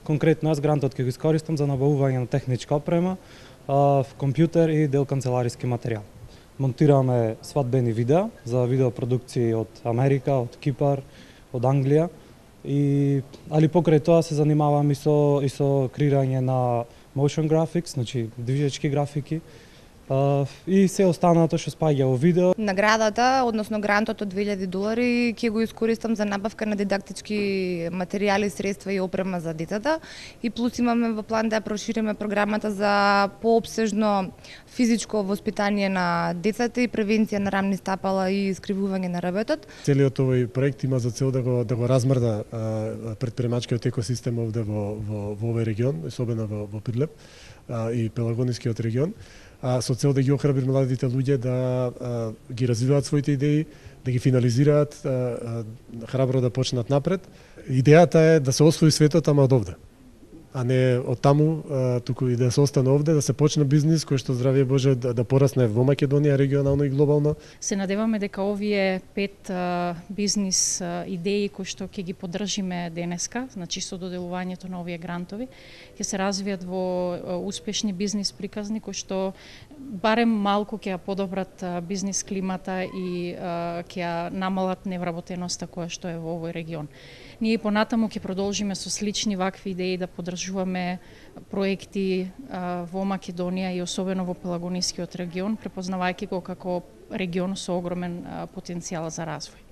Конкретно јас грантот ќе го искористам за набавување на техничка опрема, компјутер и дел канцелариски материјал. Монтираме свадбени видеа за видеопродукции од Америка, од Кипар, од Англија, али покрај тоа се занимавам и со креирање на motion graphics, значи движечки графики, и се останато што спаѓа во видео. Наградата, односно грантот од $2000 ќе го искористам за набавка на дидактички материјали, средства и опрема за децата, и плюс имаме во план да ја прошириме програмата за поопсежно физичко воспитание на децата и превенција на рамни стапала и искривување на ребетот. Целиот овој проект има за цел да го размрда претпремачкиот екосистем овде во овој регион, особено во Прилеп и Пелагонискиот регион, со цел да ги охрабри младите луѓе да ги развиваат своите идеи, да ги финализираат, храбро да почнат напред. Идејата е да се освои светот, ама од овде, а не од таму, туку и да се остане овде, да се почне бизнис кој што, здравје Боже, да порасне во Македонија регионално и глобално. Се надеваме дека овие 5 бизнис идеи кои што ќе ги поддржиме денеска, значи со доделувањето на овие грантови, ќе се развијат во успешни бизнис приказни кои што барем малку ќе ја подобрат бизнис климата и ќе ја намалат невработеноста која што е во овој регион. Ние и понатаму ќе продолжиме со слични вакви идеи да поддржуваме проекти во Македонија и особено во Пелагонискиот регион, препознавајќи го како регион со огромен потенцијал за развој.